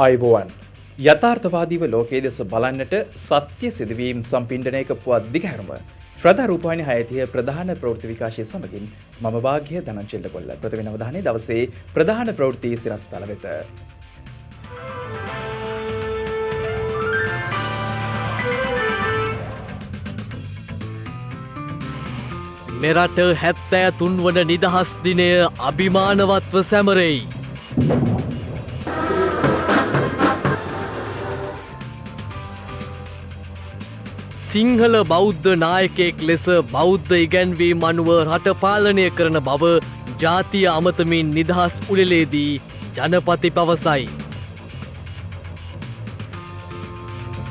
අයිබෝවන් යථාර්ථවාදීව ලෝකයේ දෙස බලන්නට සත්‍ය සිදුවීම් සම්පින්ඩනයක පුවත් දිගහැරුම ශ්‍රද්ධා රූපවාහිනී 6 ප්‍රධාන ප්‍රවෘත්ති විකාශය සමගින් මම වාග්ය ධනංජල කොල්ල ප්‍රථම අවධානයේ දවසේ ප්‍රධාන ප්‍රවෘත්ති සිරස්තල වෙත මෙරට 73 වන නිදහස් දිනය අභිමානවත්ව සැමරෙයි. සිංහල බෞද්ධ නායකයෙක් ලෙස බෞද්ධ ඉගැන්වීම් අනුව රට පාලනය කරන බව ජාතිය අමතමින් නිදහස් උළෙලේදී ජනපති පවසයි.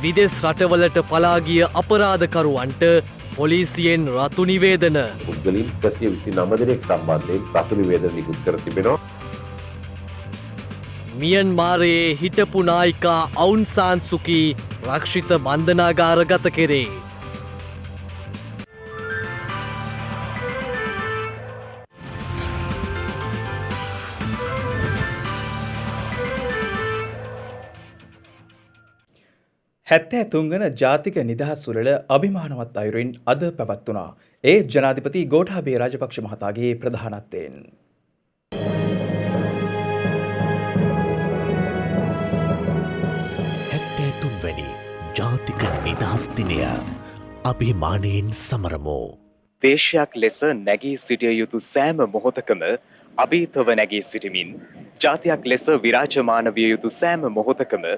විදෙස් රටවලට පලා ගිය අපරාධකරුවන්ට පොලිසියෙන් රතු නිවේදන. පුද්ගලයන් 129 දෙනෙක් සම්බන්ධයෙන් රතු නිවේදන නිකුත් කර තිබෙනවා. මියන්මාරයේ හිටපු නායිකා අවුන් සාන් සුකී රක්ෂිත බන්ධනාගාරගත කෙරේ. හැත්තෑ තුන්වන ජාතික නිදහස් උළෙල අභිමානවත් අයුරින් අද පැවැත්වුණා. ඒ ජනාධිපති ගෝඨාභය රාජපක්ෂ මහතාගේ ප්‍රධානත්වයෙන්. වැනි ජාතික නිදහස් දිනය අභිමානයෙන් සමරමු. දේශයක් ලෙස නැගී සිටිය යුතු සෑම මොහොතකම අභීතව නැගී සිටිමින් ජාතියක් ලෙස විරාජමාන විය යුතු සෑම මොහොතකම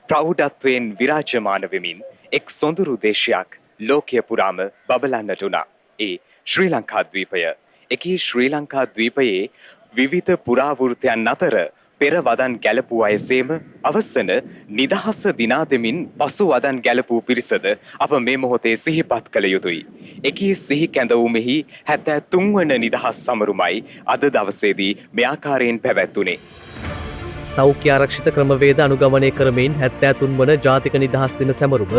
ප්‍රෞಢත්වයෙන් විරාජමාන වෙමින් එක් සොඳුරු දේශයක් ලෝකය පුරාම බබලන්නට වුණා. ඒ ශ්‍රී ලංකා ද්වීපය. එකී ශ්‍රී ලංකා ද්වීපයේ විවිධ පුරාවෘත්තයන් අතර පෙර වදන් ගැලපූ අයසේම අවසන නිදහස දිනා දෙමින් පසු වදන් ගැලපූ පිරිසද අප මේ මොහොතේ සිහිපත් කළ යුතුයි. එකී සිහි කැඳවුමෙහි 73 වන නිදහස් සමරුමයි අද දවසේදී මේ ආකාරයෙන් පැවැත්වුණේ. සෞඛ්‍ය ආරක්ෂිත ක්‍රමවේද අනුගමනය කරමින් 73 වන ජාතික නිදහස් දින සැමරුම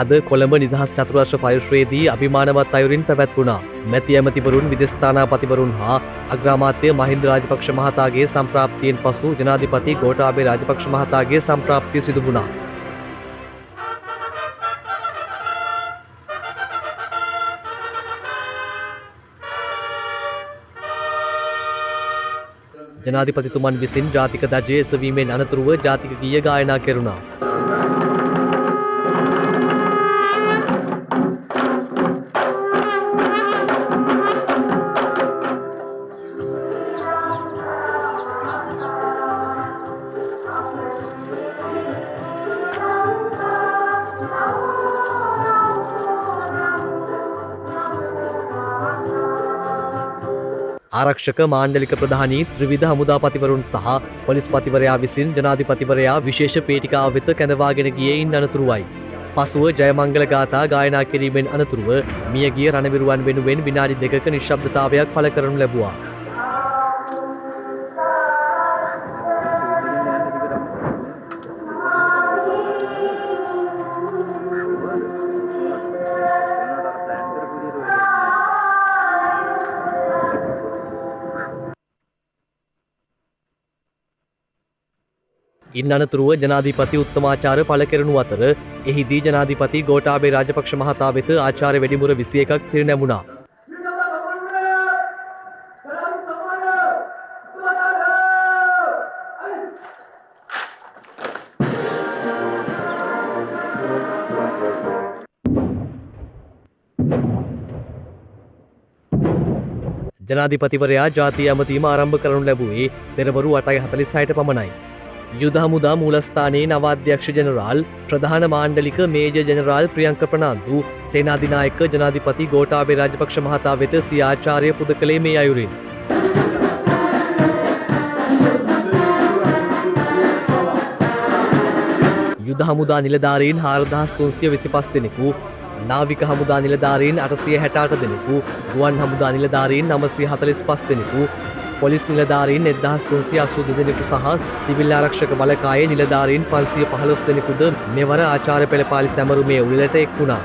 අද කොළඹ නිදහස් චතුරාර්ය පරිශ්‍රයේදී අභිමානවත් අයුරින් පැවැත්වුණා. මැති ඇමතිවරුන් විදේශ තානාපතිවරුන් හා අග්‍රාමාත්‍ය මහින්ද රාජපක්ෂ මහතාගේ සම්ප්‍රාප්තියෙන් පසු ජනාධිපති ගෝඨාභය රාජපක්ෂ මහතාගේ සම්ප්‍රාප්තිය සිදු වුණා. ජනාධිපතිතුමන් විසින් ජාතික ධජය එසවීමෙන් අනතුරුව ජාතික ගීය ගායනා කෙරුණා. ආරක්ෂක මාණ්ඩලික ප්‍රධානී ත්‍රිවිධ හමුදාපතිවරුන් සහ පොලිස්පතිවරයා විසින් ජනාධිපතිවරයා විශේෂ පේටිකාව වෙත කැඳවාගෙන ගියේ ඉන් අනතුරුවයි. පසුව ජයමංගල ගාථා ගායනා කිරීමෙන් අනතුරුව මියගිය රණවිරුවන් වෙනුවෙන් විනාඩි 2ක නිශ්ශබ්දතාවයක් පළ කරනු ලැබුවා. ඉන් අනතුරුව ජනාධිපති උත්තමාචාර පළ කෙරෙනු අතර එහිදී ජනාධිපති ගෝඨාභය රාජපක්ෂ මහතා වෙත ආචාර්ය වැඩිමුර 21ක් පිරිනැමුණා. ජනාධිපතිවරයා ජාතිය ඇමතීම ආරම්භ කරනු ලැබුවේ පෙරවරු 8:46ට පමණයි. යුද හමුදා මූලස්ථානයේ නව අධ්‍යක්ෂ ජනරාල් ප්‍රධාන මාණ්ඩලික මේජර් ජනරාල් ප්‍රියංක ප්‍රනාන්දු සේනාධිනායක ජනාධිපති ගෝඨාභය රාජපක්ෂ මහතා වෙත සිය ආචාර්ය පුද කළේ මේ අයුරින්. යුද හමුදා නිලධාරීන් 4325 දෙනෙකු, නාවික හමුදා නිලධාරීන් 868 දෙනෙකු, ගුවන් හමුදා නිලධාරීන් 945 දෙනෙකු, පොලිස් නිලධාරීන් 1382 දෙනෙකු සහ සිවිල් ආරක්ෂක බලකායේ නිලධාරීන් 515 දෙනෙකුද මෙවර ආචාර්ය පෙළපාලි සැමරුමේ උළෙලට එක් වුණා.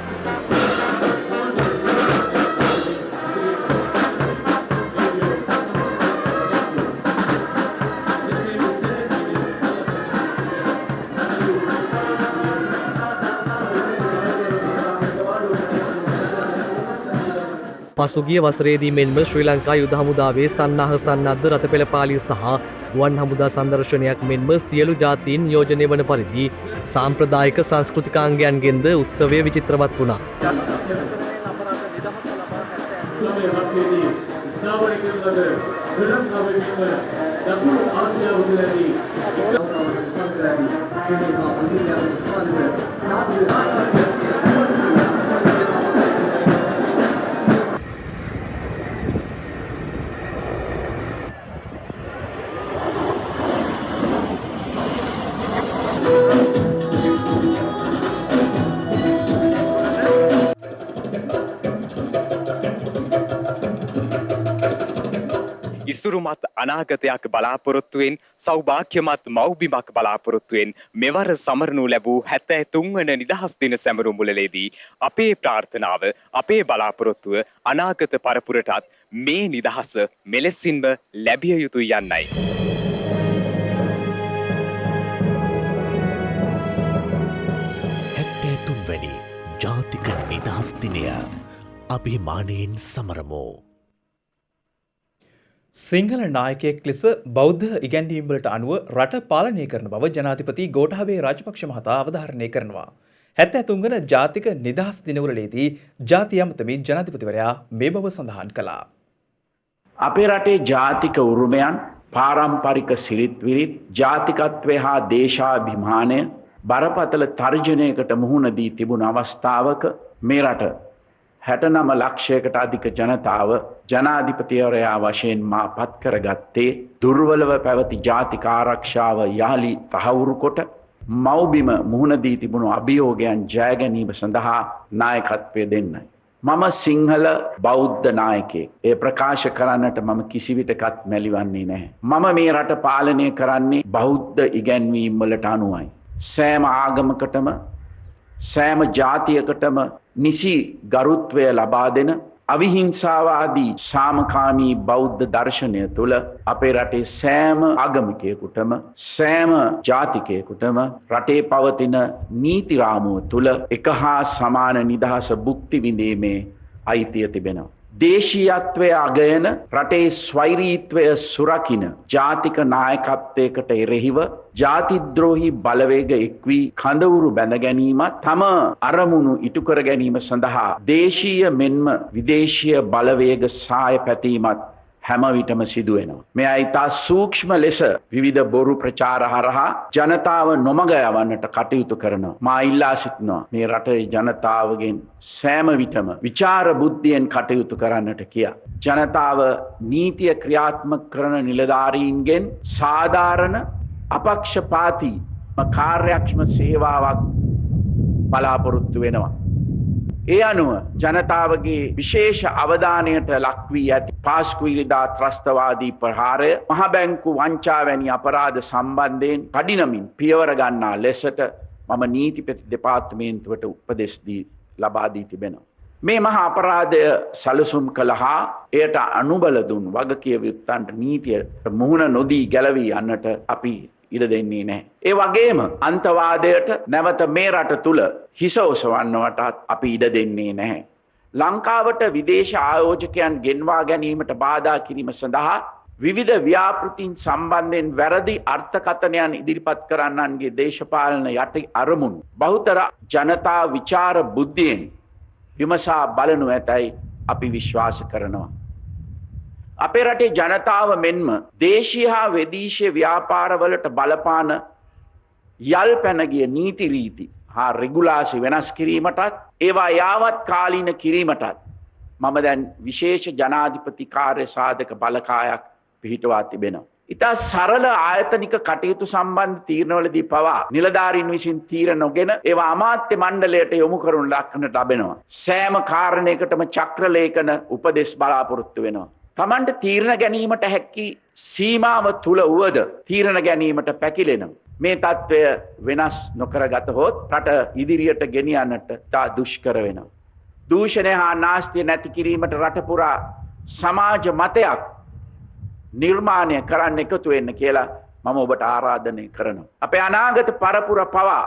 පසුගිය වසරේදී මෙන්ම ශ්‍රී ලංකා යුද හමුදාවේ සන්නාහ සන්නද්ධ රථපෙළපාලිය සහ ගුවන් හමුදා සංදර්ශනයක් මෙන්ම සියලු ජාතීන් නියෝජනය වන පරිදි සාම්ප්‍රදායික සංස්කෘතිකාංගයන්ගෙන්ද උත්සවය විචිත්‍රවත් වුණා. ඉසුරුමත් අනාගතයක් බලාපොරොත්තුවෙන් සෞභාග්‍යමත් මව්බිමක් බලාපොරොත්තුවෙන් මෙවර සමරනු ලැබූ 73 වන නිදහස් දින සැමරුම් මුලලේදී අපේ ප්‍රාර්ථනාව අපේ බලාපොරොත්තුව අනාගත පරපුරටත් මේ නිදහස මෙලෙසින්ම ලැබිය යුතුයි යන්නයි. වැනි ජාතික නිදහස් දිනය අභිමානයෙන් සමරමු. සිංහල නායකයෙක් ලෙස බෞද්ධ ඉගැන්වීම්වලට අනුව රට පාලනය කරන බව ජනාධිපති ගෝඨාභය රාජපක්ෂ මහතා අවධාරණය කරනවා. 73 වන ජාතික නිදහස් දිනවලදී ජාතිය අමතමින් ජනාධිපතිවරයා මේ බව සඳහන් කළා. අපේ රටේ ජාතික උරුමයන් පාරම්පරික සිරිත් විරිත් ජාතිකත්වය හා දේශාභිමානය බරපතල තර්ජනයකට මුහුණ දී තිබුණ අවස්ථාවක මේ රට 69 ලක්ෂයකට අධික ජනතාව ජනාධිපතිවරයා වශයෙන් මා පත් කරගත්තේ දුර්වලව පැවති ජාතික ආරක්ෂාව යහලි තහවුරු කොට මව්බිම මුහුණ දී තිබුණු අභියෝගයන් ජය ගැනීම සඳහා නායකත්වය දෙන්නයි. මම සිංහල බෞද්ධ නායකයෙක්. ඒ ප්‍රකාශ කරන්නට මම කිසිවිටකත් මැලිවන්නේ නැහැ. මම මේ රට පාලනය කරන්නේ බෞද්ධ ඉගැන්වීම් වලට අනුවයි. සෑම ආගමකටම සෑම ජාතියකටම නිසි ගරුත්වය ලබා දෙන අවිහිංසාවාදී සාමකාමී බෞද්ධ දර්ශනය තුළ අපේ රටේ සෑම ආගමිකයෙකුටම සෑම ජාතිකයෙකුටම රටේ පවතින නීති රාමුව තුළ එක හා සමාන නිදහස භුක්ති විඳීමේ අයිතිය තිබෙනවා. දේශීයත්වය අගයන රටේ ස්වෛරීත්වය සුරකින ජාතික නායකත්වයකට එරෙහිව ජාතිද්‍රෝහි බලවේග එක්වී කඳවුරු බැඳ ගැනීමත් තම අරමුණු ඉටු කර ගැනීම සඳහා දේශීය මෙන්ම විදේශීය බලවේග සාය පැතීමත් හැම විටම සිදුවෙනවා. මෙය ඉතා සූක්ෂම ලෙස විවිධ බොරු ප්‍රචාර හරහා ජනතාව නොමග යවන්නට කටයුතු කරනවා. මා ඉල්ලා සිටිනවා මේ රටේ ජනතාවගෙන් සෑම විටම විචාර බුද්ධියෙන් කටයුතු කරන්නට කියා. ජනතාව නීතිය ක්‍රියාත්මක කරන නිලධාරීන්ගෙන් සාධාරණ අපක්ෂපාතී කාර්යක්ෂම සේවාවක් බලාපොරොත්තු වෙනවා. ඒ අනුව ජනතාවගේ විශේෂ අවධානයට ලක්වී ඇති පාස්කු ඉරිදා ත්‍රස්තවාදී ප්‍රහාරය මහ බැංකු වංචා වැනි අපරාධ සම්බන්ධයෙන් කඩිනමින් පියවර ගන්නා ලෙසට මම නීතිපති දෙපාර්තමේන්තුවට උපදෙස් දී ලබා දී තිබෙනවා. මේ මහා අපරාධය සැලසුම් කළහා එයට අනුබල දුන් වගකිය යුත්තන්ට නීතියට මුහුණ නොදී ගැලවී යන්නට අපි ඉඩ දෙන්නේ නැහැ. ඒ වගේම අන්තවාදයට නැවත මේ රට තුල හිස ඔසවන්නවටත් අපි ඉඩ දෙන්නේ නැහැ. ලංකාවට විදේශ ආයෝජකයන් ගෙන්වා ගැනීමට බාධා කිරීම සඳහා විවිධ ව්‍යාපෘතීන් සම්බන්ධයෙන් වැරදි අර්ථකථනයන් ඉදිරිපත් කරන්නන්ගේ දේශපාලන යටි අරමුණු බහුතර ජනතා විචාර බුද්ධියෙන් විමසා බලනු ඇතැයි අපි විශ්වාස කරනවා. අපේ රටේ ජනතාව මෙන්ම දේශීය හා විදේශීය ව්‍යාපාරවලට බලපාන යල් පැනගිය නීති රීති හා රෙගුලාසි වෙනස් කිරීමටත් ඒවා යාවත් කාලීන කිරීමටත් මම දැන් විශේෂ ජනාධිපති කාර්ය සාධක බලකායක් පිහිටවා තිබෙනවා. ඉතා සරල ආයතනික කටයුතු සම්බන්ධ තීරණවලදී පවා නිලධාරීන් විසින් තීරණ නොගෙන ඒවා අමාත්‍ය මණ්ඩලයට යොමු කරනු දක්නට ලැබෙනවා. සෑම කාරණයකටම චක්‍රලේඛන උපදෙස් බලාපොරොත්තු වෙනවා. තමන්ට තීරණ ගැනීමට හැකි සීමාව තුල වුවද තීරණ ගැනීමට පැකිලෙනවා. මේ తත්වය වෙනස් නොකරගතහොත් රට ඉදිරියට ගෙනියන්නට තා දුෂ්කර වෙනවා. දූෂණය හා නාස්තිය නැති කිරීමට රට පුරා සමාජ මතයක් නිර්මාණය කරන්න එකතු වෙන්න කියලා මම ඔබට ආරාධනය කරනවා. අපේ අනාගත පරපුර පවා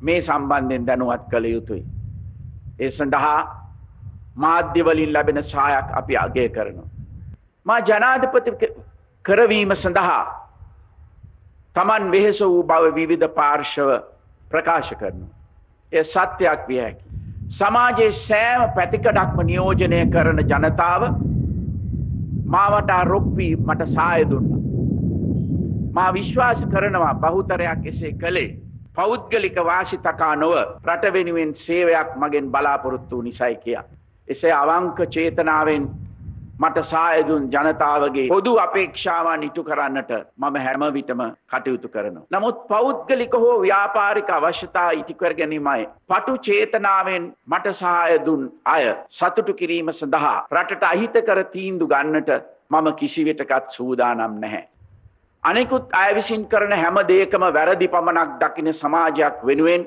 මේ සම්බන්ධයෙන් දැනුවත් කළ යුතුයි. ඒ සඳහා මාධ්‍යවලින් ලැබෙන සහායක් අපි අගය කරනවා. මා ජනාධිපති කරවීම සඳහා තමන් වෙහෙස වූ බව විවිධ පාර්ශව ප්‍රකාශ කරනවා. එය සත්‍යයක් විය හැකි. සමාජයේ සෑම පැතිකඩක්ම නියෝජනය කරන ජනතාව මාවට රොක්වී මට සහාය දුන්නා. මා විශ්වාස කරනවා බහුතරයක් එසේ කළේ පෞද්ගලික වාසි තකා නොව රට වෙනුවෙන් සේවයක් මගෙන් බලාපොරොත්තු වූ නිසයි කියා. එසේ අවංක චේතනාවෙන් මට සහාය දුන් ජනතාවගේ පොදු අපේක්ෂාවන් ඉටු කරන්නට මම හැම විටම කටයුතු කරනවා. නමුත් පෞද්ගලික හෝ ව්‍යාපාරික අවශ්‍යතා ඉටු කර ගැනීමයි පටු චේතනාවෙන් මට සහාය දුන් අය සතුටු කිරීම සඳහා රටට අහිතකර තීන්දුව ගන්නට මම කිසිවිටකත් සූදානම් නැහැ. අනෙකුත් අය විසින් කරන හැම දෙයකම වැරදි පමණක් දකින සමාජයක් වෙනුවෙන්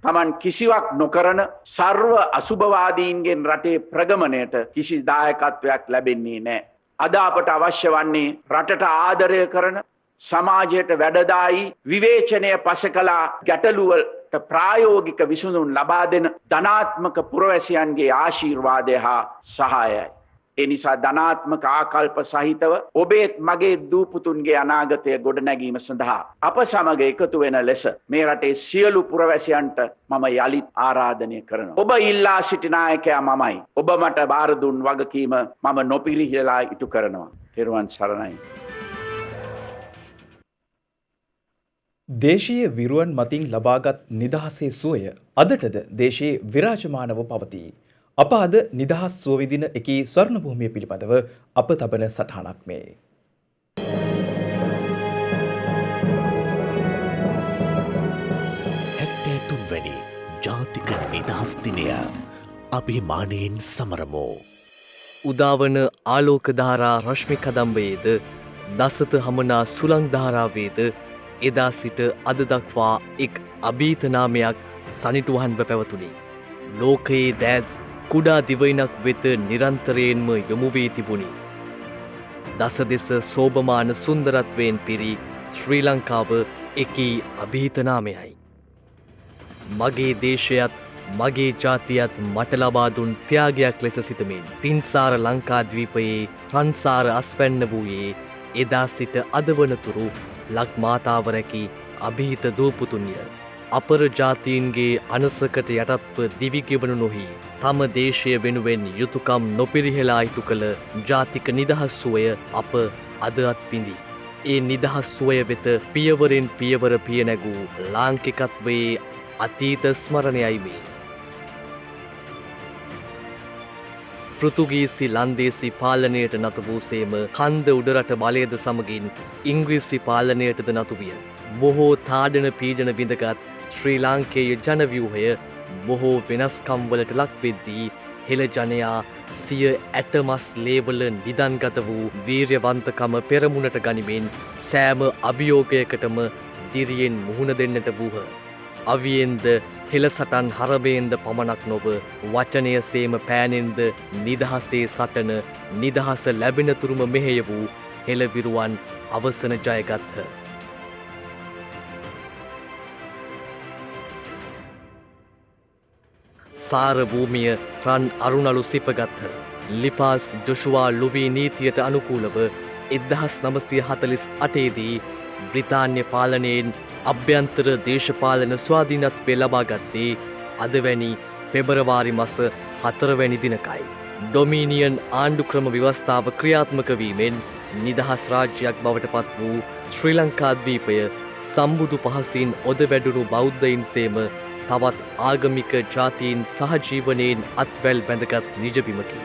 තමන් කිසිවක් නොකරන සර්ව අසුභවාදීන්ගෙන් රටේ ප්‍රගමණයට කිසි දායකත්වයක් ලැබෙන්නේ නැහැ. අද අපට අවශ්‍ය වන්නේ රටට ආදරය කරන සමාජයට වැඩදායි විවේචනය පසකලා ගැටලුවලට ප්‍රායෝගික විසඳුම් ලබා දෙන ධනාත්මක පුරවැසියන්ගේ ආශිර්වාදය හා සහායයි. ඒ නිසා ධනාත්මක ආකල්ප සහිතව ඔබේත් මගේ දූපුතුන්ගේ අනාගතය ගොඩනැගීම සඳහා අප සමග එකතු වෙන ලෙස මේ රටේ සියලු පුරවැසියන්ට මම යළිත් ආරාධනය කරනවා. ඔබ ඉල්ලා සිටි නායකයා මමයි. ඔබ මට බාර දුන් වගකීම මම නොපිරිහෙලා ඉටු කරනවා. තෙරුවන් සරණයි. දේශීය විරුවන් මතින් ලබාගත් නිදහසේ සුවය අදටද දේශයේ විරාජමානව පවතී. අප අද නිදහස් සුව විඳින එකී ස්වර්ණ භූමිය පිළිබඳව අප තබන සටහනක් මේ. හැත්තෑතුන්වැනි ජාතික නිදහස් දිනය අභිමානයෙන් සමරමු. උදාවන ආලෝකධාරා රශ්මි කදම්බයේද දසත හමනා සුළංධාරාවේද එදා සිට අද දක්වා එක් අභීතනාමයක් සනිටුවහන්ව පැවතුණි. ලෝකයේ දෑස් කුඩා දිවයිනක් වෙත නිරන්තරයෙන්ම යොමුවී තිබුණි. දස දෙස සෝභමාන සුන්දරත්වයෙන් පිරි ශ්‍රී ලංකාව එකී අභීතනාමයයි. මගේ දේශයත් මගේ ජාතියත් මට ලබා දුන් ත්‍යාගයක් ලෙස සිතමින් පින්සාර ලංකාද්වීපයේ රන්සාර අස්වැන්න වූයේ එදා සිට අද වනතුරු ලක්මාතාවරැකි අභීත දූපුතුන්ය. අපර ජාතීන්ගේ අනසකට යටත්ව දිවිගෙවනු නොහි තම දේශය වෙනුවෙන් යුතුකම් නොපිරිහෙලා ඉටු කළ ජාතික නිදහස් සුවය අප අද අත්විඳි. ඒ නිදහස් සුවය වෙත පියවරෙන් පියවර පියනැගූ ලාංකිකත්වයේ අතීත ස්මරණයයි මේ. පෘතුගීසි ලන්දේසි පාලනයට නතු වූසේම කන්ද උඩරට බලයද සමගින් ඉංග්‍රීසි පාලනයටද නතු විය. බොහෝ තාඩන පීඩන විඳගත් ශ්‍රී ලාංකේය ජනව්‍යූහය බොහෝ වෙනස්කම්වලට ලක්වෙද්දී හෙළ ජනයා සිය ඇටමස් ලේවල නිදන්ගත වූ වීර්යවන්තකම පෙරමුණට ගනිමින් සෑම අභියෝගයකටම දිරියෙන් මුහුණ දෙන්නට වූහ. අවියෙන්ද හෙළසටන් හරබයෙන්ද පමණක් නොව වචනය සේම පෑනෙන්ද නිදහසේ සටන නිදහස ලැබෙනතුරුම මෙහෙය වූ හෙළවිරුවන් අවසන ජයගත්හ. සාර භූමිය රන් අරුණලු සිපගත්හ. ලිපාස් ජොෂුවා ලුවී නීතියට අනුකූලව 1948 දී බ්‍රිතාන්‍ය පාලනයෙන් අභ්‍යන්තර දේශපාලන ස්වාධීනත්වය ලබාගත්තේ අදවැනි පෙබරවාරි මස 4 වැනි දිනකයි. ඩොමීනියන් ආණ්ඩුක්‍රම ව්‍යවස්ථාව ක්‍රියාත්මක වීමෙන් නිදහස් රාජ්‍යයක් බවට පත් වූ ශ්‍රී ලංකාද්වීපය සම්බුදු පහසින් ඔද වැඩුණු බෞද්ධයින් සේම තවත් ආගමික ජාතීන් සහජීවනයෙන් අත්වැල් බැඳගත් නිජබිමකි.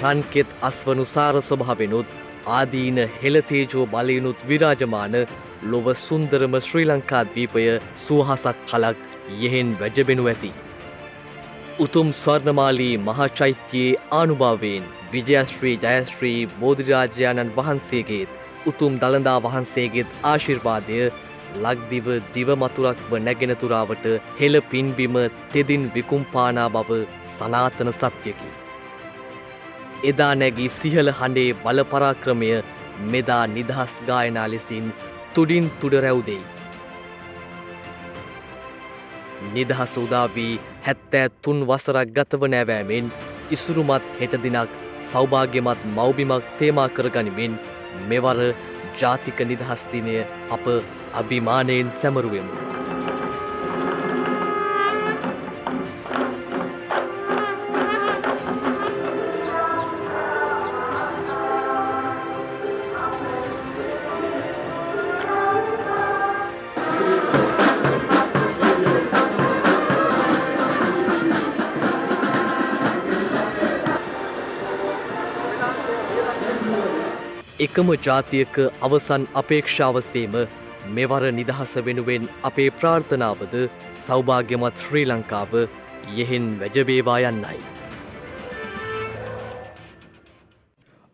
රන්කෙත් අස්වනු සාර ස්වභාවෙනුත් ආදීන හෙළතේජෝ බලයනුත් විරාජමාන ලොව සුන්දරම ශ්‍රී ලංකාද්වීපය සුවහසක් කලක් යෙහෙන් වැජබෙනු ඇති. උතුම් ස්වර්ණමාලී මහාචෛත්‍යයේ ආනුභාවයෙන් විජයශ්‍රී ජයශ්‍රී බෝධිරාජයාණන් වහන්සේගේත් උතුම් දළදා වහන්සේගේත් ආශිර්වාදය ලක්දිව දිවමතුරක්ව නැගෙන තුරාවට හෙළ පින්බිම තෙදින් විකුම්පානා බව සනාතන සත්‍යකි. එදා නැගී සිහල හඬේ බලපරාක්‍රමය මෙදා නිදහස් ගායනා ලෙසින් තුඩින් තුඩ රැව්දෙයි. නිදහස උදා වී 73 වසරක් ගතව නෑවෑමෙන් ඉසුරුමත් හෙට දිනක් සෞභාග්‍යමත් මව්බිමක් තේමා කරගනිමින් මෙවර ජාතික නිදහස් දිනය අප අභිමානයෙන් සැමරුවෙමු. එකම ජාතියක අවසන් අපේක්ෂාවසේම මෙවර නිදහස වෙනුවෙන් අපේ ප්‍රාර්ථනාවද සෞභාග්‍යමත් ශ්‍රී ලංකාව යෙහෙන් වැජබේවා යන්නයි.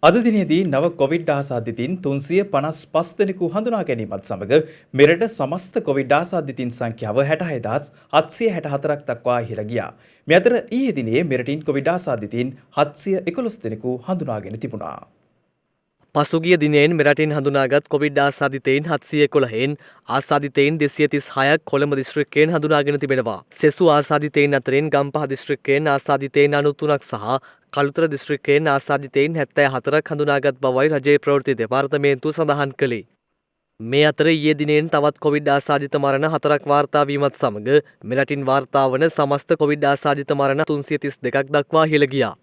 අද දිනේදී නව කොවිඩ් ආසාදිතින් 355 දෙනෙකු හඳුනා ගැනීමත් සමග මෙරට සමස්ත කොවිඩ් ආසාදිතින් සංඛ්‍යාව 66764ක් දක්වා ඉහළ ගියා. මේ අතර ඊයේ දිනේ මෙරටින් කොවිඩ් ආසාදිතින් 711 දෙනෙකු හඳුනාගෙන තිබුණා. පසුගිය දිනයෙන් මෙරටින් හඳුනාගත් කොවිඩ් ආසාදිතයින් 711න් ආසාදිතයින් 236ක් කොළඹ දිස්ත්‍රික්කයෙන් හඳුනාගෙන තිබෙනවා. සෙසු ආසාදිතයින් අතරින් ගම්පහ දිස්ත්‍රික්කයෙන් ආසාදිතයින් 93ක් සහ කළුතර දිස්ත්‍රික්කයෙන් ආසාදිතයින් 74ක් හඳුනාගත් බවයි රජයේ ප්‍රවෘත්ති දෙපාර්තමේන්තුව සඳහන් කළේ. මේ අතර ඊයේ දිනෙන් තවත් කොවිඩ් ආසාදිත මරණ 4ක් වාර්තා වීමත් සමග මෙරටින් වාර්තා වන සමස්ත කොවිඩ් ආසාදිත මරණ 332ක් දක්වා ඉහළ ගියා.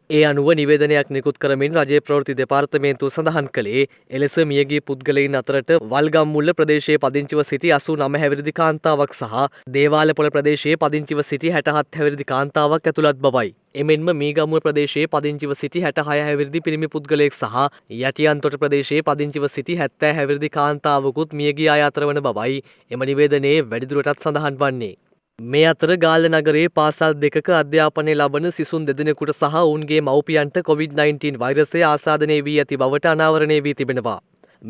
ඒ අනුව නිවේදනයක් නිකුත් කරමින් රජයේ ප්‍රවෘත්ති දෙපාර්තමේන්තුව සඳහන් කළේ එලෙස මියගිය පුද්ගලයින් අතරට වල්ගම්මුල්ල ප්‍රදේශයේ පදිංචිව සිටි 89 හැවිරිදි කාන්තාවක් සහ දේවාලපොළ ප්‍රදේශයේ පදිංචිව සිටි 67 හැවිරිදි කාන්තාවක් ඇතුළත් බවයි. එමෙන්ම මීගමුව ප්‍රදේශයේ පදිංචිව සිටි 66 හැවිරිදි පිරිමි පුද්ගලයෙක් සහ යටියන්තොට ප්‍රදේශයේ පදිංචිව සිටි 70 හැවිරිදි කාන්තාවකුත් මියගිය අය අතර වන බවයි එම නිවේදනයේ වැඩිදුරටත් සඳහන් වන්නේ. මේ අතර ගාල්ල නගරයේ පාසල් දෙකක අධ්‍යාපනය ලබන සිසුන් දෙදෙනෙකුට සහ ඔවුන්ගේ මව්පියන්ට COVID-19 වෛරසය ආසාදනය වී ඇති බවට අනාවරණය වී තිබෙනවා.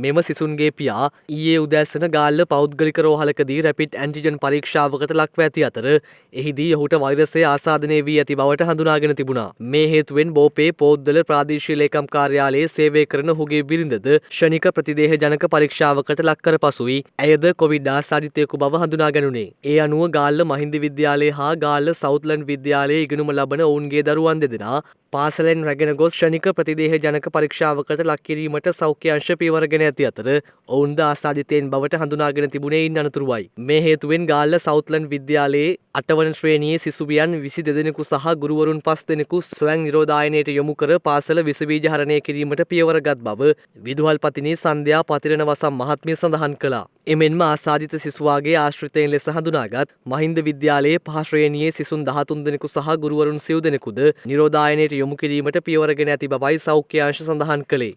මෙම සිසුන්ගේ පියා ඊයේ උදෑසන ගාල්ල පෞද්ගලික රෝහලකදී රැපිඩ් ඇන්ටිජන් පරීක්ෂාවකට ලක්ව ඇති අතර එහිදී ඔහුට වෛරසය ආසාදනය වී ඇති බවට හඳුනාගෙන තිබුණා. මේ හේතුවෙන් බෝපේ පොද්දල ප්‍රාදේශීය ලේකම් කාර්යාලයේ සේවය කරන ඔහුගේ බිරිඳද ෂණික ප්‍රතිදේහ ජනක පරීක්ෂාවකට ලක් කර පසුයි ඇයද කොවිඩ් ආසාදිතයෙකු බව හඳුනා ගැනුණේ. ඒ අනුව ගාල්ල මහින්ද විද්‍යාලයේ හා ගාල්ල සවුත්ලන්ඩ් විද්‍යාලයේ ඉගෙනුම ලබන ඔවුන්ගේ දරුවන් දෙදෙනා පාසලෙන් රැගෙන ගොස් ෂණික ප්‍රතිදේහ ජනක පරීක්ෂාවකට ලක් කිරීමට සෞඛ්‍ය අංශ පියවරගෙන ඇති අතර ඔවුන්ද ආසාදිතයින් බවට හඳුනාගෙන තිබුණේ ඉන් අනතුරුවයි. මේ හේතුවෙන් ගාල්ල සවුත්ලන්ඩ් විද්‍යාලයේ 8 වන ශ්‍රේණියේ සිසුවියන් 22 දෙනෙකු සහ ගුරුවරුන් 5 දෙනෙකු ස්වයං නිරෝධායනයට යොමු කර පාසල විස බීජ හරණය කිරීමට පියවරගත් බව විදුහල්පතිනී සන්ධ්‍යා පතිරණ වසම් මහත්මිය සඳහන් කළා. එමෙන්ම ආසාදිත සිසුවාගේ ආශ්‍රිතයින් ලෙස හඳුනාගත් මහින්ද විද්‍යාලයේ 5 ශ්‍රේණියේ සිසුන් 13 දෙනෙකු සහ ගුරුවරුන් 9 දෙනෙකුද නිරෝධායනයට යොමු කිරීමට පියවරගෙන ඇති බවයි සෞඛ්‍ය අංශ සඳහන් කළේ.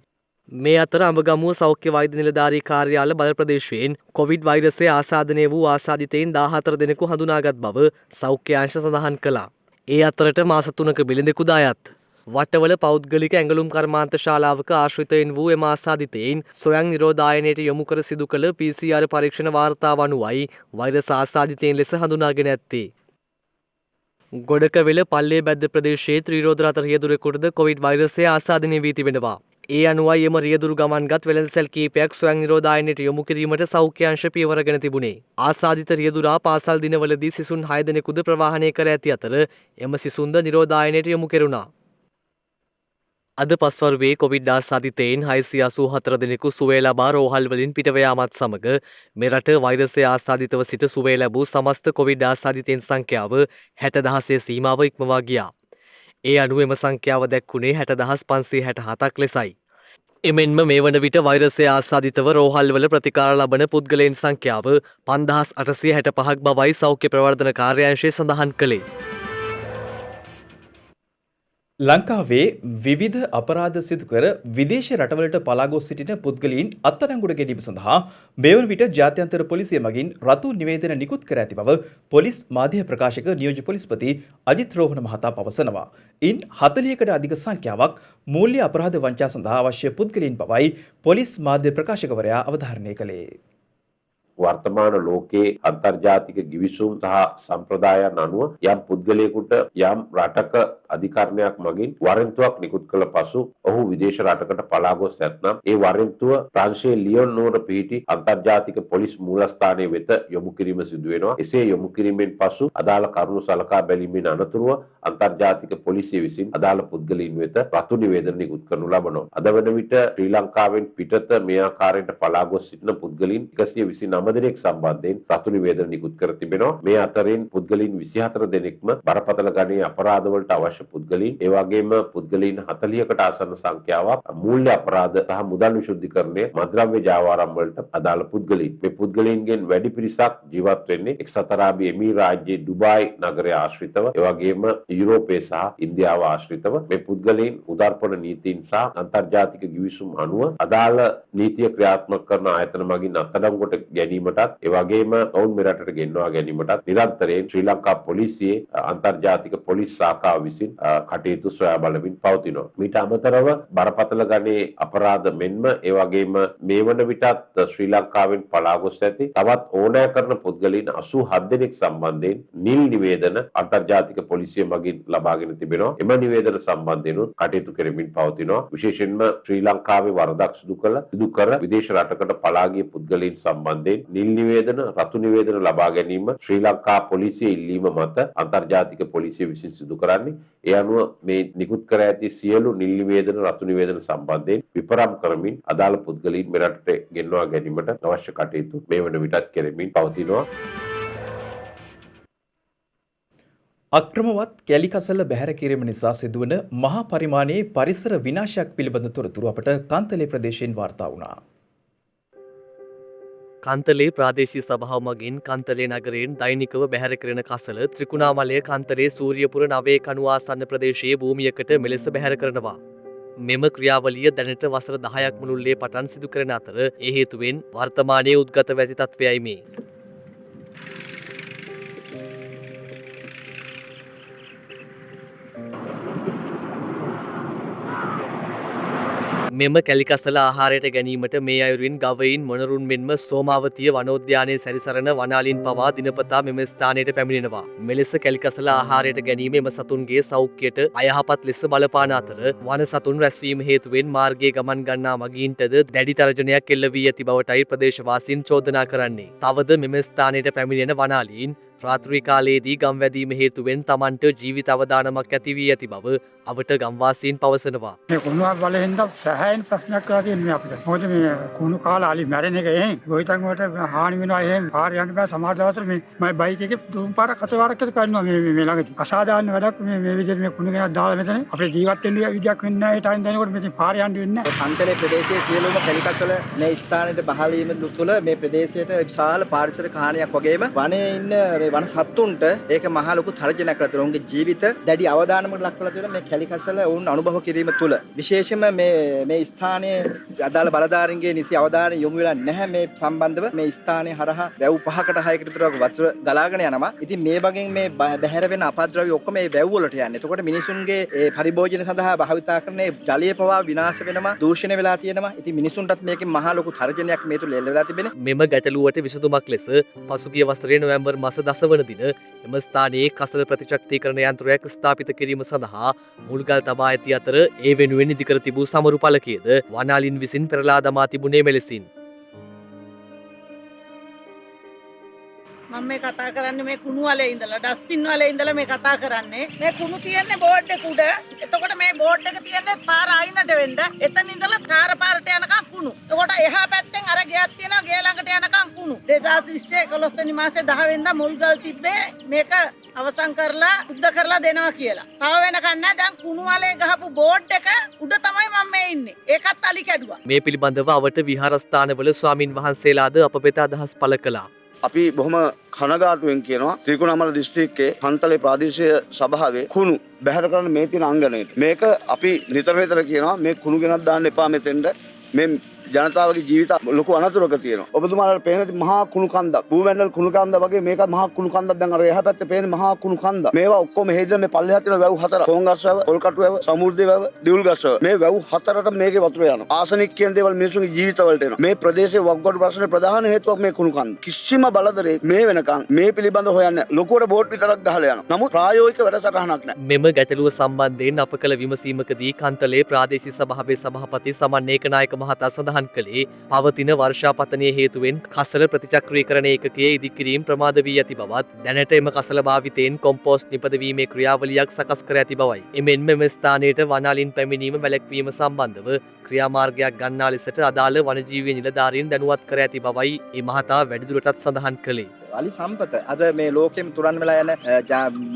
මේ අතර අඹගමුව සෞඛ්‍ය වෛද්‍ය නිලධාරී කාර්යාල බල ප්‍රදේශයෙන් කොවිඩ් වෛරසය ආසාදනය වූ ආසාදිතයින් 14 දෙනෙකු හඳුනාගත් බව සෞඛ්‍ය අංශ සඳහන් කළා. ඒ අතරට මාස 3ක බිලිඳෙකුද අයත්. වටවල පෞද්ගලික ඇඟලුම් කර්මාන්ත ශාලාවක ආශ්‍රිතයින් වූ එම ආසාදිතයින් සොයං නිරෝධායනයට යොමු කර සිදු කළ PCR පරීක්ෂණ වාර්තාව අනුවයි වෛරස් ආසාදිතයින් ලෙස හඳුනාගෙන ඇත්තේ. ගොඩකවෙල පල්ලේ බැද්ද ප්‍රදේශයේ ත්‍රිරෝද රථ රියදුරෙකුටද කොවිඩ් වෛරසය ආසාදනය වී තිබෙනවා. ඒ අනුවයි එම රියදුරු ගමන්ගත් වෙළඳසැල් කීපයක් ස්වයං නිරෝධායනයට යොමු කිරීමට සෞඛ්‍ය අංශ පියවරගෙන තිබුණේ. ආසාදිත රියදුරා පාසල් දිනවලදී සිසුන් 6 දෙනෙකුද ප්‍රවාහනය කර ඇති අතර එම සිසුන්ද නිරෝධායනයට යොමු කෙරුණා. අද පස්වරුවේ කොවිඩ් ආසාදිතයින් 684 දෙනෙකු සුවය ලබා රෝහල් වලින් පිටව යාමත් සමග මෙරට වෛරසය ආසාදිතව සිට සුවය ලැබූ සමස්ත කොවිඩ් ආසාදිතයින් සංඛ්‍යාව 60000 සීමාව ඉක්මවා ගියා. ඒ අනුව එම සංඛ්‍යාව දැක්වුණේ 60567ක් ලෙසයි. එමෙන්ම මේ වන විට වෛරසය ආසාදිතව රෝහල්වල ප්‍රතිකාර ලබන පුද්ගලයන් සංඛ්‍යාව 5865ක් බවයි සෞඛ්‍ය ප්‍රවර්ධන කාර්යාංශය සඳහන් කළේ. ලංකාවේ විවිධ අපරාධ සිදු කර විදේශ රටවලට පලා ගොස් සිටින පුද්ගලයන් අත්අඩංගුවට ගැනීම සඳහා මෙවන විට ජාත්‍යන්තර පොලිසිය මගින් රතු නිවේදන නිකුත් කර ඇති බව පොලිස් මාධ්‍ය ප්‍රකාශක නියෝජ්‍ය පොලිස්පති අජිත් රෝහණ මහතා පවසනවා. ඉන් 40කට අධික සංඛ්‍යාවක් මූල්‍ය අපරාධ වංචා සඳහා අවශ්‍ය පුද්ගලයන් බවයි පොලිස් මාධ්‍ය ප්‍රකාශකවරයා අවධාරණය කළේ. වර්තමාන ලෝකයේ අන්තර්ජාතික ගිවිසුම් සහ සම්ප්‍රදායන් අනුව යම් පුද්ගලයෙකුට යම් රටක අධිකරණයක් මගින් වරෙන්තුවක් නිකුත් කළ පසු ඔහු විදේශ රටකට පලා ගොස් නැත්නම් ඒ වරෙන්තුව ප්‍රංශයේ ලියොන් නුවර පිහිටි අන්තර්ජාතික පොලිස් මූලස්ථානයේ වෙත යොමු කිරීම සිදු වෙනවා. එසේ යොමු කිරීමෙන් පසු අදාළ කරුණු සලකා බැලීමෙන් අනතුරුව අන්තර්ජාතික පොලිසිය විසින් අදාළ පුද්ගලයින් වෙත රතු නිවේදන නිකුත් කරනු ලබනවා. අද වන විට ශ්‍රී ලංකාවෙන් පිටත මේ ආකාරයට පලා ගොස් සිටින පුද්ගලයින් 129 දෙනෙක් සම්බන්ධයෙන් රතු නිවේදන නිකුත් කර තිබෙනවා. මේ අතරින් පුද්ගලයින් 24 දෙනෙක්ම බරපතල ගණයේ අපරාධවලට අවශ්‍ය පුද්ගලයින්, ඒ වගේම පුද්ගලයින් 40කට ආසන්න සංඛ්‍යාවක් මූල්‍ය අපරාධ සහ මුදල් විශුද්ධිකරණය මද්‍රව්‍ය ජාවාරම් වලට අදාළ පුද්ගලයින්. මේ පුද්ගලයින්ගෙන් වැඩි පිරිසක් ජීවත් වෙන්නේ එක්සත් අරාබි එමිරාජ්‍යයේ ඩුබායි නගරය ආශ්‍රිතව, ඒ වගේම යුරෝපයේ සහ ඉන්දියාව ආශ්‍රිතව. මේ පුද්ගලයින් උදාර්පණ නීතීන් සහ අන්තර්ජාතික ගිවිසුම් අනුව අදාළ නීතිය ක්‍රියාත්මක කරන ආයතන මගින් අත්අඩංගුවට ගැනීමටත්, ඒ වගේම ඔවුන් මෙරටට ගෙන්වා ගැනීමටත් නිරන්තරයෙන් ශ්‍රී ලංකා පොලිසියේ අන්තර්ජාතික පොලිස් ශාඛාව විසින් කටයුතු සොයා බලමින් පවතිනවා. මීට අමතරව බරපතල ගණයේ අපරාධ මෙන්ම ඒ වගේම මේ වන විටත් ශ්‍රී ලංකාවෙන් පලා ගොස් ඇති තවත් ඕනෑ කරන පුද්ගලයින් 87 දෙනෙක් සම්බන්ධයෙන් නිල් නිවේදන අන්තර්ජාතික පොලිසිය මගින් ලබාගෙන තිබෙනවා. එම නිවේදන සම්බන්ධයෙන් කටයුතු කරමින් පවතිනවා. විශේෂයෙන්ම ශ්‍රී ලංකාවේ වරදක් සිදු කර විදේශ රටකට පලා ගිය පුද්ගලයින් සම්බන්ධයෙන් නිල් නිවේදන, රතු නිවේදන ලබා ගැනීම ශ්‍රී ලංකා පොලිසිය ඉල්ලීම මත අන්තර්ජාතික පොලිසිය විසින් සිදු කරන්නේ. ඒ අනුව මේ නිකුත් කර ඇති සියලු නිල් නිවේදන, රතු නිවේදන සම්බන්ධයෙන් විපරම් කරමින් අදාළ පුද්ගලයින් මෙරටට ගෙන්වා ගැනීමට අවශ්‍ය කටයුතු මේ වන විටත් කෙරෙමින් පවතිනවා. අක්‍රමවත් කැලිකසල බැහැර කිරීම නිසා සිදුවන මහා පරිමාණයේ පරිසර විනාශයක් පිළිබඳ තොරතුරු අපට කන්තලේ ප්‍රදේශයෙන් වාර්තා වුණා. කන්තලේ ප්‍රාදේශීය සභාව මගින් කන්තලේ නගරයෙන් දෛනිකව බැහැර කරන කසල ත්‍රිකුණාමලය කන්තලේ සූරියපුර නවයේ කණුවාසන්න ප්‍රදේශයේ භූමියකට මෙලෙස බැහැර කරනවා. මෙම ක්‍රියාවලිය දැනට වසර 10ක් මුළුල්ලේ පටන් සිදු කරන අතර ඒ හේතුවෙන් වර්තමානයේ උද්ගත ඇති තත්ත්වයයි මේ. මෙම කැලිකසල ආහාරයට ගැනීමට මේ අයුරින් ගවයින් මොනරුන් මෙන්ම සෝමාවතිය වනෝද්‍යානයේ සැරිසරන වනාලින් පවා දිනපතා මෙම ස්ථානයට පැමිණෙනවා. මෙලෙස කැලිකසල ආහාරයට ගැනීම එම සතුන්ගේ සෞඛ්‍යයට අයහපත් ලෙස බලපාන අතර වන සතුන් රැස්වීම හේතුවෙන් මාර්ගයේ ගමන් ගන්නා මගීන්ටද දැඩි තරජනයක් එල්ල වී ඇති බවටයි ප්‍රදේශවාසීන් චෝදනා කරන්නේ. තවද මෙම ස්ථානයට පැමිණෙන වනාලීන් රාත්‍රී කාලයේදී ගම් වැදීම හේතුවෙන් තමන්ට ජීවිත අවදානමක් ඇති වී ඇති බව අවට ගම්වාසීන් පවසනවා. මේ කුණුවා බලෙන්ද සෑහෙන ප්‍රශ්නයක් කරලා තියෙනවා අපිට. මොකද මේ කුණු කාලා අලි මැරෙන එක එහෙන් ගොවිතැන් වලට හානි වෙනවා එහෙන් පාර යන්න බෑ. සමහර දවස්වල මේ මම බයික් එකේ දුම් පාරක් අසවාරක් කරලා පැන්නවා මේ ළඟදී. අසාධාරණ වැඩක් මේ විදිහට මේ කුණු ගෙනත් දාලා මෙතන අපේ ජීවත් වෙන්න විදියක් වෙන්නේ නැහැ. ඒ ටයිම් දෙනකොට මෙතන පාර යන්න වෙන්නේ නැහැ. කන්තලේ ප්‍රදේශයේ සියලුම කැලිකසල මේ ස්ථානයට බහල වීම තුළ මේ ප්‍රදේශයට විශාල පාරිසරික හානියක් වගේම වනයේ ඉන්න වන සත්තුන්ට ඒක මහා ලොකු තර්ජනයක් කරලා තියෙනවා. උන්ගේ ජීවිත දැඩි අවදානමකට ලක් කරලා තියෙනවා මේ කැලිකසල වුන් අනුභව කිරීම තුළ. විශේෂයෙන්ම මේ ස්ථානයේ අදාළ බලධාරීන්ගේ නිසි අවධානය යොමු වෙලා නැහැ මේ සම්බන්ධව. මේ ස්ථානයේ හරහා වැව් 5කට 6කට විතර වතුර ගලාගෙන යනවා. ඉතින් මේ වගේ මේ බැහැර වෙන අපද්‍රව්‍ය ඔක්කොම මේ වැව් වලට යන්නේ. එතකොට මිනිසුන්ගේ ඒ පරිභෝජන සඳහා භාවිතා කරන ජලය පවා විනාශ වෙනවා, දූෂණය වෙලා තියෙනවා. ඉතින් මිනිසුන්ටත් මේකෙන් මහා ලොකු තර්ජනයක් මේ තුළ එල්ල වෙලා තිබෙනවා. මෙම ගැටලුවට විසඳුමක් ලෙස පසුගිය වසරේ නොවැම්බර් මාස 10 වන දින එම ස්ථානයේ කසල ප්‍රතිශක්තිකරණ යන්ත්‍රයක් ස්ථාපිත කිරීම සඳහා මුල්ගල් තබා ඇති අතර ඒ වෙනුවෙන් ඉදිකර තිබූ සමරු පළකයද වනාලින් විසින් පෙරලා දමා තිබුණේ මෙලෙසින්. මම මේ කතා කරන්නේ මේ කුණු වලේ ඉඳලා ඩස්බින් වලේ ඉඳලා මේ කතා කරන්නේ. මේ කුණු තියන්නේ බෝඩ් එක උඩ. එතකොට මේ බෝඩ් එක තියන්නේ පාර අයිනට වෙන්න. එතන ඉඳලා තාර පාරට යනකම් කුණු. එතකොට එහා පැත්තෙන් අර ගෙයක් තියෙනවා. ගේ ළඟට යනකම් කුණු. 2020 11 වෙනි මාසේ 10 වෙනිදා මුල්ගල් තිබ්බේ මේක අවසන් කරලා සුද්ධ කරලා දෙනවා කියලා. තව වෙනකන් නෑ. දැන් කුණු වලේ ගහපු බෝඩ් එක උඩ තමයි මම මේ ඉන්නේ. ඒකත් අලි කැඩුවා. මේ පිළිබඳව අවට විහාරස්ථානවල ස්වාමින් වහන්සේලාද අප වෙත අදහස් පළ කළා. අපි බොහොම කනගාටුවෙන් කියනවා ත්‍රිකුණාමල දිස්ත්‍රික්කයේ කන්තලේ ප්‍රාදේශීය සභාවේ කුණු බැහැර කරන මේ තියෙන අංගණයට මේක අපි නිතර කියනවා මේ කුණු ගෙනත් දාන්න එපා මෙතෙන්ට මේ ජනතාවගේ ජීවිත ලොකු අනතුරක තියෙනවා. ඔබතුමාලට පේන මහා කුණු කන්දක්. බූමැන්ඩල් කුණු කන්ද වගේ මේක මහා කුණු කන්දක්. දැන් අර එහා පැත්තේ පේන මහා කුණු කන්ද. මේවා ඔක්කොම හේදලා මේ පල්ලෙහා තියෙන වැව් හතර. කොංගස් වැව, පොල්කටු වැව, සමුර්දි වැව, දිවුල්ගස් වැව. මේ වැව් හතරට මේකේ වතුර යනවා. ආසනික් කියන දේවල් මිනිසුන්ගේ ජීවිතවලට එනවා. මේ ප්‍රදේශයේ වග්ගොඩ ප්‍රශ්නේ ප්‍රධාන හේතුවක් මේ කුණු කන්ද. කිසිම බලදරේ මේ වෙනකන් මේ පිළිබඳ හොයන්නේ ලොකුවට බෝඩ් විතරක් ගහලා යනවා. නමුත් ප්‍රායෝගික වැඩසටහනක් නැහැ. මෙම ගැටලුව සම්බන්ධයෙන් අප කළ විමසීමකදී කන්තලේ ප්‍රාදේශීය සභාවේ සභාපති සමන් ඒකනායක මහතා සඳහන් කළේ පවතින වර්ෂාපතනය හේතුවෙන් කසල ප්‍රතිචක්‍රීකරණ ඒකකයේ ඉදිකිරීම ප්‍රමාද වී ඇති බවත් දැනට එම කසල භාවිතයෙන් කොම්පෝස්ට් නිපදවීමේ ක්‍රියාවලියක් සකස් කර ඇති බවයි. එමෙන්ම මෙම ස්ථානයට වනාලින් පැමිණීම වැළැක්වීම සම්බන්ධව ක්‍රියාමාර්ගයක් ගන්නා ලෙසට අදාළ වනජීවී නිලධාරීන් දැනුවත් කර ඇති බවයි ඒ මහතා වැඩිදුරටත් සඳහන් කළේ. අලි සම්පත අද මේ ලෝකෙම තුරන් වෙලා යන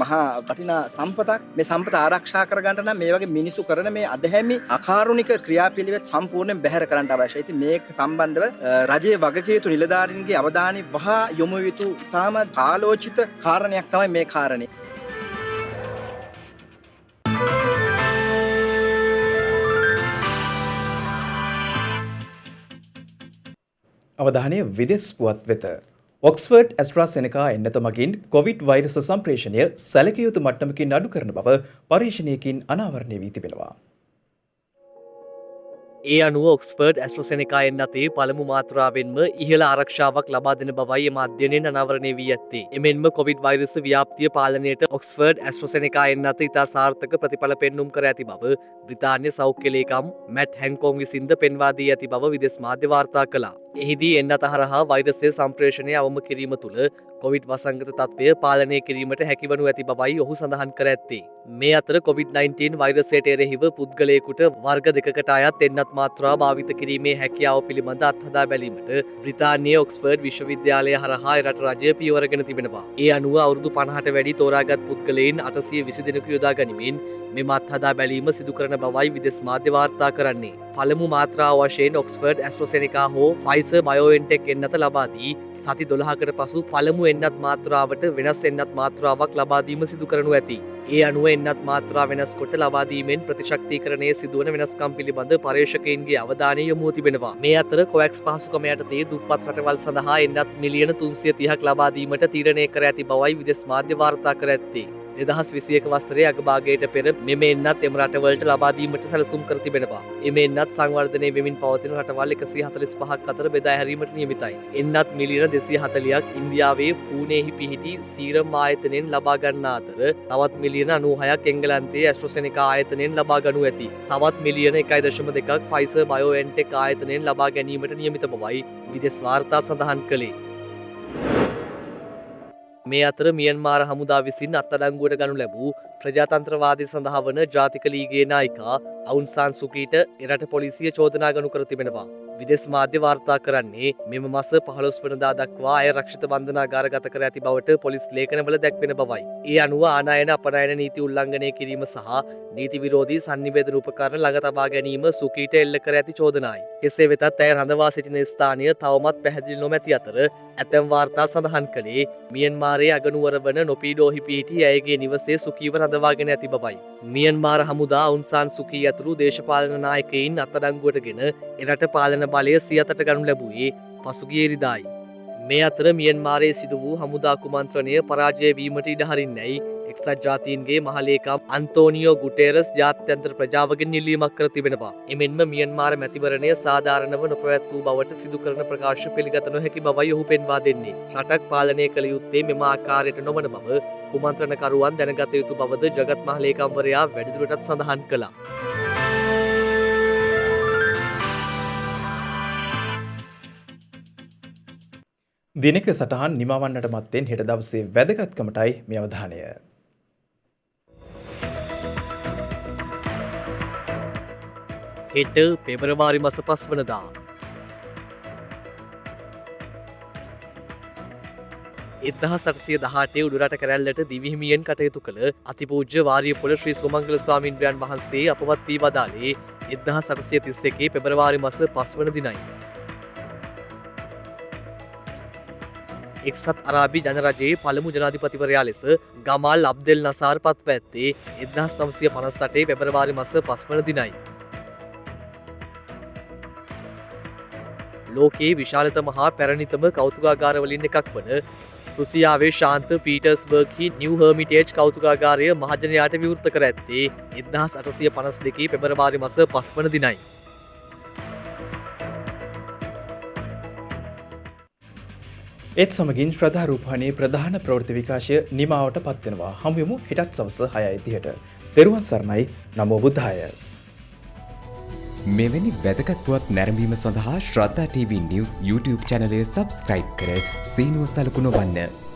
මහා වටිනා සම්පතක්. මේ සම්පත ආරක්ෂා කරගන්න නම් මේ වගේ මිනිසු කරන මේ අධහැමි අකාරුණික ක්‍රියාපිළිවෙත් සම්පූර්ණයෙන් බැහැර කරන්න අවශ්‍යයි. ඉතින් මේක සම්බන්ධව රජයේ වගකීම් යුතු නිලධාරීන්ගේ අවධානය වහා යොමු යුතු තාම කාලෝචිත කාරණයක් තමයි මේ කාරණේ. අවධානය විදෙස් පුවත් වෙත. ඔක්ස්ෆර්ඩ් ඇස්ට්‍රාසෙනෙකා එන්නත මගින් කොවිඩ් වෛරස සම්ප්‍රේෂණය සැලකිය යුතු මට්ටමකින් අඩු කරන බව පරීක්ෂණයකින් අනාවරණය වී තිබෙනවා. ඒ අනුව ඔක්ස්ෆර්ඩ් ඇස්ට්‍රොසෙනෙකා එන්නතේ පළමු මාත්‍රාවෙන්ම ඉහළ ආරක්ෂාවක් ලබා දෙන බවයි එම අධ්‍යයනයෙන් අනාවරණය වී ඇත්තේ. එමෙන්ම කොවිඩ් වෛරස් ව්‍යාප්තිය පාලනයට ඔක්ස්ෆර්ඩ් ඇස්ට්‍රොසෙනෙකා එන්නත ඉතා සාර්ථක ප්‍රතිඵල පෙන්නුම් කර ඇති බව බ්‍රිතාන්‍ය සෞඛ්‍ය ලේකම් මැට් හැන්කොම් විසින්ද පෙන්වා දී ඇති බව විදෙස් මාධ්‍ය වාර්තා කළා. එහිදී එන්නත හරහා වෛරසය සම්ප්‍රේෂණය අවම කිරීම තුළ කොවිඩ් වසංගත තත්ත්වය පාලනය කිරීමට හැකිවනු ඇති බවයි ඔහු සඳහන් කර ඇත්තේ. මේ අතර COVID-19 වෛරසයට එරෙහිව පුද්ගලයෙකුට වර්ග දෙකකට අයත් එන්නත් මාත්‍රා භාවිත කිරීමේ හැකියාව පිළිබඳ අත්හදා බැලීමට බ්‍රිතාන්‍යයේ ඔක්ස්ෆර්ඩ් විශ්වවිද්‍යාලය හරහා එරට රජය පියවරගෙන තිබෙනවා. ඒ අනුව අවුරුදු 50ට වැඩි තෝරාගත් පුද්ගලයන් 820 දෙනෙකු යොදා ගනිමින් මෙම අත්හදා බැලීම සිදු කරන බවයි විදෙස් මාධ්‍ය වාර්තා කරන්නේ. පළමු මාත්‍රාව වශයෙන් ඔක්ස්ෆර්ඩ් ඇස්ට්‍රොසෙනිකා හෝ ෆයිසර් බයෝඑන්ටෙක් එන්නත ලබා දී සති 12කට පසු පළමු එන්නත් මාත්‍රාවට වෙනස් එන්නත් මාත්‍රාවක් ලබා දීම සිදු කරනු ඇති. ඒ අනුව එන්නත් මාත්‍රා වෙනස් කොට ලබා දීමෙන් ප්‍රතිශක්තිකරණයේ සිදුවන වෙනස්කම් පිළිබඳ පර්යේෂකයින්ගේ අවධානය යොමු තිබෙනවා. මේ අතර කොවැක්ස් පහසුකම යටතේ දුප්පත් රටවල් සඳහා එන්නත් මිලියන 330ක් ලබා දීමට තීරණය කර ඇති බවයි විදෙස් මාධ්‍ය වාර්තා කර ඇත්තේ. 2021 වසරේ අගභාගයට පෙර මෙම එන්නත් එම රටවලට ලබා දීමට සැලසුම් කර තිබෙනවා. එම එන්නත් සංවර්ධනය වෙමින් පවතින රටවල් 145ක් අතර බෙදා හැරීමට නියමිතයි. එන්නත් මිලියන 240ක් ඉන්දියාවේ පූනේහි පිහිටි සීරම් ආයතනයෙන් ලබා ගන්නා අතර තවත් මිලියන 96ක් එංගලන්තයේ ඇස්ට්‍රොසෙනිකා ආයතනයෙන් ලබා ගනු ඇති. තවත් මිලියන 1.2ක් ෆයිසර් බයෝඑන්ටෙක් ආයතනයෙන් ලබා ගැනීමට නියමිත බවයි විදෙස් වාර්තා සඳහන් කළේ. මේ අතර මියන්මාර හමුදා විසින් අත්අඩංගුවට ගනු ලැබූ ප්‍රජාතන්ත්‍රවාදී සඳහා වන ජාතික ලීගයේ නායිකා අවුන් සාන් සුකීට එරට පොලිසිය චෝදනා ගනු කර තිබෙනවා. විදෙස් මාධ්‍ය වාර්තා කරන්නේ මෙම මාස 15 වෙනිදා දක්වා අය රක්ෂිත බන්ධනාගාරගත කර ඇති බවට පොලිස් ලේඛනවල දැක්වෙන බවයි. ඒ අනුව ආනයන අපනයන නීති උල්ලංඝනය කිරීම සහ නීති විරෝධී sannivedana උපකරණ ළඟ තබා ගැනීම සුකීට එල්ල කර ඇති චෝදනායි. කෙසේ වෙතත් ඇය රඳවා සිටින ස්ථානය තවමත් පැහැදිලි නොමැති අතර ඇතැම් වාර්තා සඳහන් කළේ මියන්මාරයේ අගනුවර වන නොපීඩෝහි පිහිටි ඇයගේ නිවසේ සුකීව රඳවාගෙන ඇති බවයි. මියන්මාර හමුදා අවුන් සාන් සුකී ඇතුළු දේශපාලන නායකයින් අත්අඩංගුවටගෙන එරට පාලන බලය සියතට ගනු ලැබුවේ පසුගිය ඉරිදායි. මේ අතර මියන්මාරයේ සිදු වූ හමුදා කුමන්ත්‍රණය පරාජය වීමට ඉඩ හරින්නැයි එක්සත් ජාතීන්ගේ මහලේකම් අන්තෝනියෝ ගුටේරස් ජාත්‍යන්තර ප්‍රජාවගෙන් ඉල්ලීමක් කර තිබෙනවා. එමෙන්ම මියන්මාර මැතිවරණය සාධාරණව නොපැවැත් වූ බවට සිදු කරන ප්‍රකාශ පිළිගත නොහැකි බවයි ඔහු පෙන්වා දෙන්නේ. රටක් පාලනය කළ යුත්තේ මෙම ආකාරයට නොවන බව කුමන්ත්‍රණකරුවන් දැනගත යුතු බවද ජගත් මහලේකම්වරයා වැඩිදුරටත් සඳහන් කළා. දිනක සටහන් නිමවන්නට මත්තෙන් හෙට දවසේ වැදගත්කමටයි මේ අවධානය. හෙට පෙබරවාරි මාස 5 වනදා 1818 උඩරට කැරැල්ලට දිවිහිමියෙන් කටයුතු කළ අතිපූජ්‍ය වාරියපොළ ශ්‍රී සුමංගල ස්වාමීන්ද්‍රයන් වහන්සේ අපවත් වී වදාළේ 1831 පෙබරවාරි මාස 5 වන දිනයි. එක්සත් අරාබි ජනරජයේ පළමු ජනාධිපතිවරයා ලෙස ගමාල් අබ්දෙල් නසාර් පත්ව ඇත්තේ 1958 පෙබරවාරි මාස 5 වන දිනයි. ලෝකයේ විශාලතම හා පැරණිතම කෞතුකාගාරවලින් එකක් වන රුසියාවේ ශාන්ත පීටර්ස්බර්ග් නිව් හර්මිටේජ් කෞතුකාගාරය මහජනයාට විවෘත කර ඇත්තේ 1852 පෙබරවාරි මාස 5 වන දිනයි. ඒත් සමගින් ශ්‍රද්ධා රූපවාහිනී ප්‍රධාන ප්‍රවෘත්ති විකාශය නිමාවට පත්වෙනවා. හමුවෙමු හෙටත් සවස 6:30ට. තෙරුවන් සරණයි. නමෝ බුද්ධාය. මෙවැනි වැදගත් පුවත් නැරඹීම සඳහා ශ්‍රද්ධා TV News YouTube channel එක subscribe කර සීනුව සලකුණ වන්න.